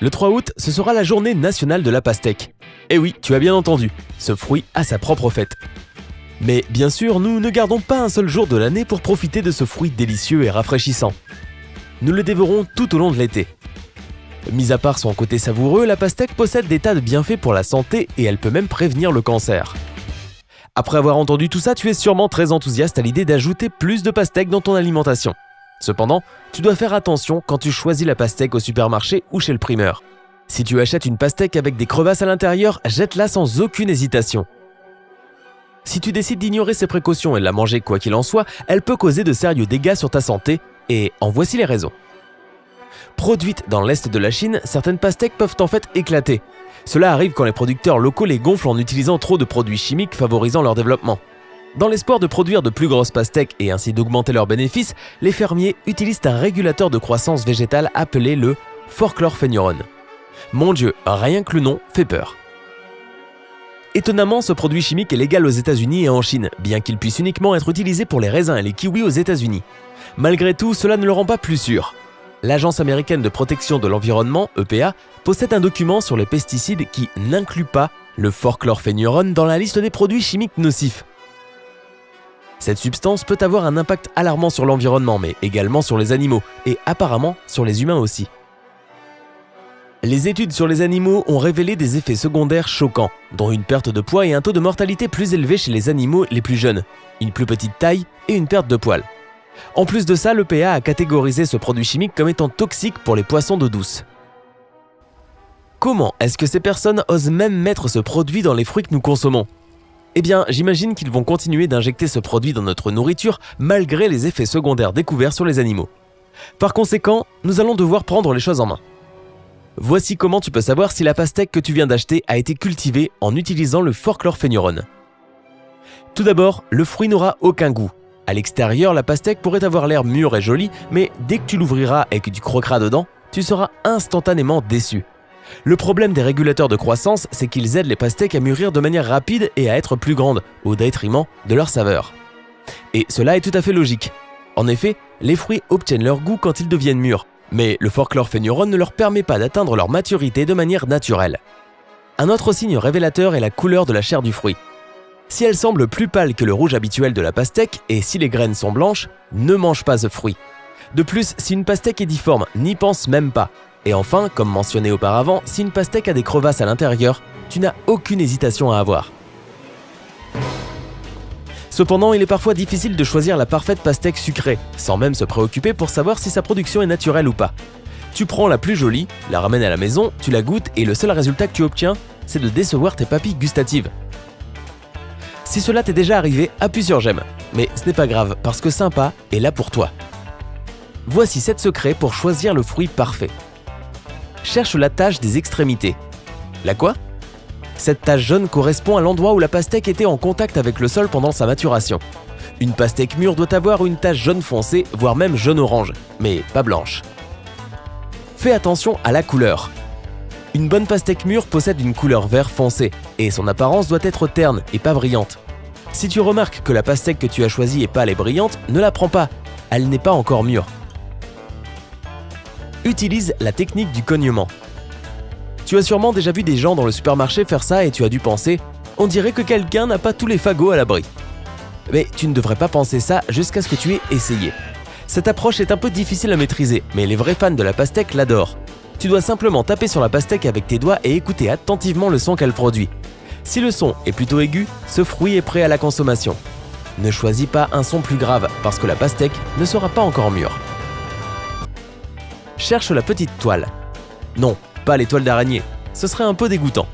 Le 3 août, ce sera la journée nationale de la pastèque. Eh oui, tu as bien entendu, ce fruit a sa propre fête. Mais bien sûr, nous ne gardons pas un seul jour de l'année pour profiter de ce fruit délicieux et rafraîchissant. Nous le dévorons tout au long de l'été. Mis à part son côté savoureux, la pastèque possède des tas de bienfaits pour la santé et elle peut même prévenir le cancer. Après avoir entendu tout ça, tu es sûrement très enthousiaste à l'idée d'ajouter plus de pastèque dans ton alimentation. Cependant, tu dois faire attention quand tu choisis la pastèque au supermarché ou chez le primeur. Si tu achètes une pastèque avec des crevasses à l'intérieur, jette-la sans aucune hésitation. Si tu décides d'ignorer ces précautions et de la manger quoi qu'il en soit, elle peut causer de sérieux dégâts sur ta santé, et en voici les raisons. Produites dans l'est de la Chine, certaines pastèques peuvent en fait éclater. Cela arrive quand les producteurs locaux les gonflent en utilisant trop de produits chimiques favorisant leur développement. Dans l'espoir de produire de plus grosses pastèques et ainsi d'augmenter leurs bénéfices, les fermiers utilisent un régulateur de croissance végétale appelé le forchlorphénurone. Mon Dieu, rien que le nom fait peur. Étonnamment, ce produit chimique est légal aux États-Unis et en Chine, bien qu'il puisse uniquement être utilisé pour les raisins et les kiwis aux États-Unis. Malgré tout, cela ne le rend pas plus sûr. L'Agence américaine de protection de l'environnement, EPA, possède un document sur les pesticides qui n'inclut pas le forchlorphénurone dans la liste des produits chimiques nocifs. Cette substance peut avoir un impact alarmant sur l'environnement, mais également sur les animaux, et apparemment sur les humains aussi. Les études sur les animaux ont révélé des effets secondaires choquants, dont une perte de poids et un taux de mortalité plus élevé chez les animaux les plus jeunes, une plus petite taille et une perte de poils. En plus de ça, l'EPA a catégorisé ce produit chimique comme étant toxique pour les poissons d'eau douce. Comment est-ce que ces personnes osent même mettre ce produit dans les fruits que nous consommons ? Eh bien, j'imagine qu'ils vont continuer d'injecter ce produit dans notre nourriture malgré les effets secondaires découverts sur les animaux. Par conséquent, nous allons devoir prendre les choses en main. Voici comment tu peux savoir si la pastèque que tu viens d'acheter a été cultivée en utilisant le forchlorphénurone. Tout d'abord, le fruit n'aura aucun goût. À l'extérieur, la pastèque pourrait avoir l'air mûre et jolie, mais dès que tu l'ouvriras et que tu croqueras dedans, tu seras instantanément déçu. Le problème des régulateurs de croissance, c'est qu'ils aident les pastèques à mûrir de manière rapide et à être plus grandes, au détriment de leur saveur. Et cela est tout à fait logique. En effet, les fruits obtiennent leur goût quand ils deviennent mûrs, mais le forchlorphénurone ne leur permet pas d'atteindre leur maturité de manière naturelle. Un autre signe révélateur est la couleur de la chair du fruit. Si elle semble plus pâle que le rouge habituel de la pastèque et si les graines sont blanches, ne mange pas ce fruit. De plus, si une pastèque est difforme, n'y pense même pas. Et enfin, comme mentionné auparavant, si une pastèque a des crevasses à l'intérieur, tu n'as aucune hésitation à avoir. Cependant, il est parfois difficile de choisir la parfaite pastèque sucrée, sans même se préoccuper pour savoir si sa production est naturelle ou pas. Tu prends la plus jolie, la ramènes à la maison, tu la goûtes et le seul résultat que tu obtiens, c'est de décevoir tes papilles gustatives. Si cela t'est déjà arrivé, appuie sur j'aime. Mais ce n'est pas grave, parce que Sympa est là pour toi. Voici 7 secrets pour choisir le fruit parfait. Cherche la tache des extrémités. La quoi ? Cette tache jaune correspond à l'endroit où la pastèque était en contact avec le sol pendant sa maturation. Une pastèque mûre doit avoir une tache jaune foncé, voire même jaune-orange, mais pas blanche. Fais attention à la couleur. Une bonne pastèque mûre possède une couleur vert foncé, et son apparence doit être terne et pas brillante. Si tu remarques que la pastèque que tu as choisie est pâle et brillante, ne la prends pas, elle n'est pas encore mûre. Utilise la technique du cognement. Tu as sûrement déjà vu des gens dans le supermarché faire ça et tu as dû penser « on dirait que quelqu'un n'a pas tous les fagots à l'abri ». Mais tu ne devrais pas penser ça jusqu'à ce que tu aies essayé. Cette approche est un peu difficile à maîtriser, mais les vrais fans de la pastèque l'adorent. Tu dois simplement taper sur la pastèque avec tes doigts et écouter attentivement le son qu'elle produit. Si le son est plutôt aigu, ce fruit est prêt à la consommation. Ne choisis pas un son plus grave parce que la pastèque ne sera pas encore mûre. Cherche la petite toile. Non, pas les toiles d'araignée, ce serait un peu dégoûtant.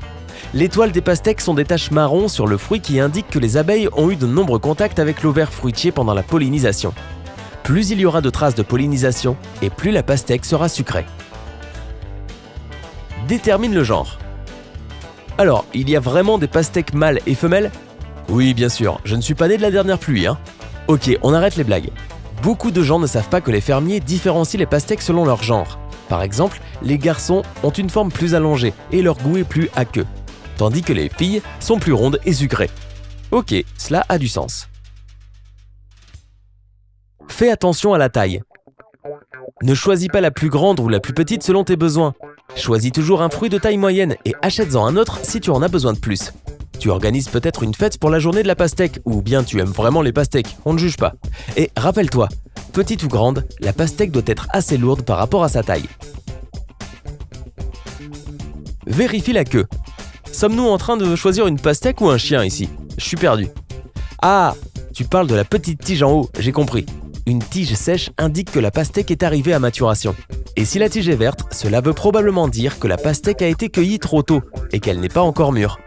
Les toiles des pastèques sont des taches marron sur le fruit qui indiquent que les abeilles ont eu de nombreux contacts avec l'ovaire fruitier pendant la pollinisation. Plus il y aura de traces de pollinisation et plus la pastèque sera sucrée. Détermine le genre. Alors, il y a vraiment des pastèques mâles et femelles ? Oui, bien sûr, je ne suis pas né de la dernière pluie, hein. Ok, on arrête les blagues. Beaucoup de gens ne savent pas que les fermiers différencient les pastèques selon leur genre. Par exemple, les garçons ont une forme plus allongée et leur goût est plus aqueux, tandis que les filles sont plus rondes et sucrées. Ok, cela a du sens. Fais attention à la taille. Ne choisis pas la plus grande ou la plus petite selon tes besoins. Choisis toujours un fruit de taille moyenne et achète-en un autre si tu en as besoin de plus. Tu organises peut-être une fête pour la journée de la pastèque, ou bien tu aimes vraiment les pastèques, on ne juge pas. Et rappelle-toi, petite ou grande, la pastèque doit être assez lourde par rapport à sa taille. Vérifie la queue. Sommes-nous en train de choisir une pastèque ou un chien ici? Je suis perdu. Ah, tu parles de la petite tige en haut, j'ai compris. Une tige sèche indique que la pastèque est arrivée à maturation. Et si la tige est verte, cela veut probablement dire que la pastèque a été cueillie trop tôt et qu'elle n'est pas encore mûre.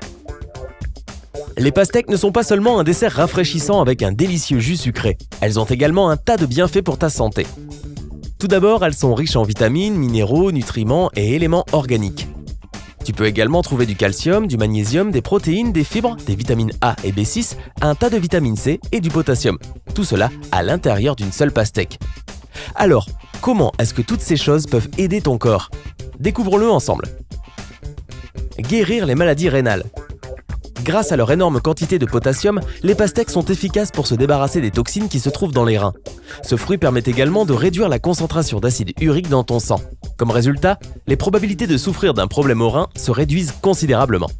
Les pastèques ne sont pas seulement un dessert rafraîchissant avec un délicieux jus sucré, elles ont également un tas de bienfaits pour ta santé. Tout d'abord, elles sont riches en vitamines, minéraux, nutriments et éléments organiques. Tu peux également trouver du calcium, du magnésium, des protéines, des fibres, des vitamines A et B6, un tas de vitamine C et du potassium. Tout cela à l'intérieur d'une seule pastèque. Alors, comment est-ce que toutes ces choses peuvent aider ton corps? Découvre-le ensemble. Guérir les maladies rénales. Grâce à leur énorme quantité de potassium, les pastèques sont efficaces pour se débarrasser des toxines qui se trouvent dans les reins. Ce fruit permet également de réduire la concentration d'acide urique dans ton sang. Comme résultat, les probabilités de souffrir d'un problème au rein se réduisent considérablement.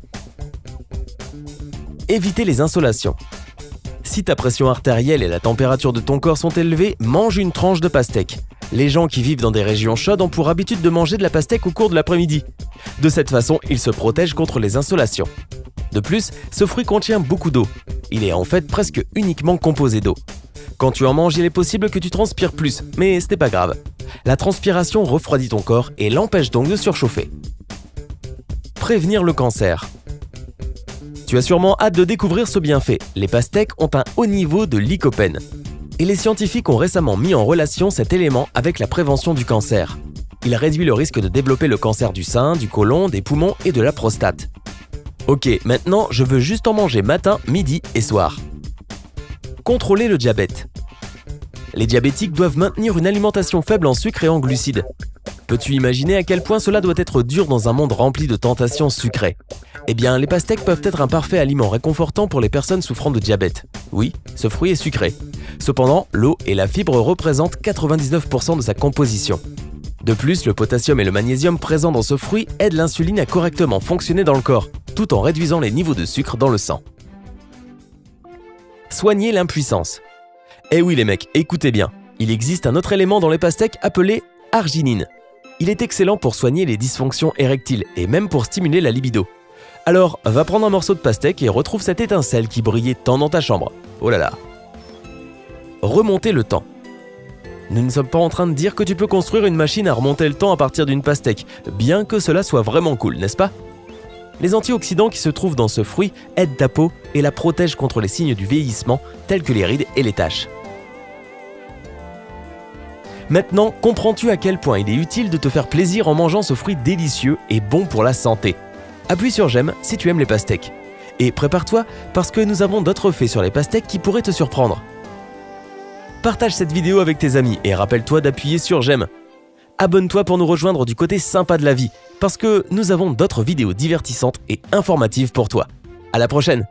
Éviter les insolations. Si ta pression artérielle et la température de ton corps sont élevées, mange une tranche de pastèque. Les gens qui vivent dans des régions chaudes ont pour habitude de manger de la pastèque au cours de l'après-midi. De cette façon, ils se protègent contre les insolations. De plus, ce fruit contient beaucoup d'eau. Il est en fait presque uniquement composé d'eau. Quand tu en manges, il est possible que tu transpires plus, mais ce n'est pas grave. La transpiration refroidit ton corps et l'empêche donc de surchauffer. Prévenir le cancer. Tu as sûrement hâte de découvrir ce bienfait. Les pastèques ont un haut niveau de lycopène. Et les scientifiques ont récemment mis en relation cet élément avec la prévention du cancer. Il réduit le risque de développer le cancer du sein, du côlon, des poumons et de la prostate. Ok, maintenant je veux juste en manger matin, midi et soir. Contrôler le diabète. Les diabétiques doivent maintenir une alimentation faible en sucre et en glucides. Peux-tu imaginer à quel point cela doit être dur dans un monde rempli de tentations sucrées? Eh bien, les pastèques peuvent être un parfait aliment réconfortant pour les personnes souffrant de diabète. Oui, ce fruit est sucré. Cependant, l'eau et la fibre représentent 99% de sa composition. De plus, le potassium et le magnésium présents dans ce fruit aident l'insuline à correctement fonctionner dans le corps, tout en réduisant les niveaux de sucre dans le sang. Soigner l'impuissance. Eh oui les mecs, écoutez bien, il existe un autre élément dans les pastèques appelé arginine. Il est excellent pour soigner les dysfonctions érectiles et même pour stimuler la libido. Alors, va prendre un morceau de pastèque et retrouve cette étincelle qui brillait tant dans ta chambre. Oh là là. Remonter le temps. Nous ne sommes pas en train de dire que tu peux construire une machine à remonter le temps à partir d'une pastèque, bien que cela soit vraiment cool, n'est-ce pas? Les antioxydants qui se trouvent dans ce fruit aident ta peau et la protègent contre les signes du vieillissement, tels que les rides et les taches. Maintenant, comprends-tu à quel point il est utile de te faire plaisir en mangeant ce fruit délicieux et bon pour la santé? Appuie sur j'aime si tu aimes les pastèques. Et prépare-toi parce que nous avons d'autres faits sur les pastèques qui pourraient te surprendre. Partage cette vidéo avec tes amis et rappelle-toi d'appuyer sur j'aime. Abonne-toi pour nous rejoindre du côté sympa de la vie, parce que nous avons d'autres vidéos divertissantes et informatives pour toi. À la prochaine!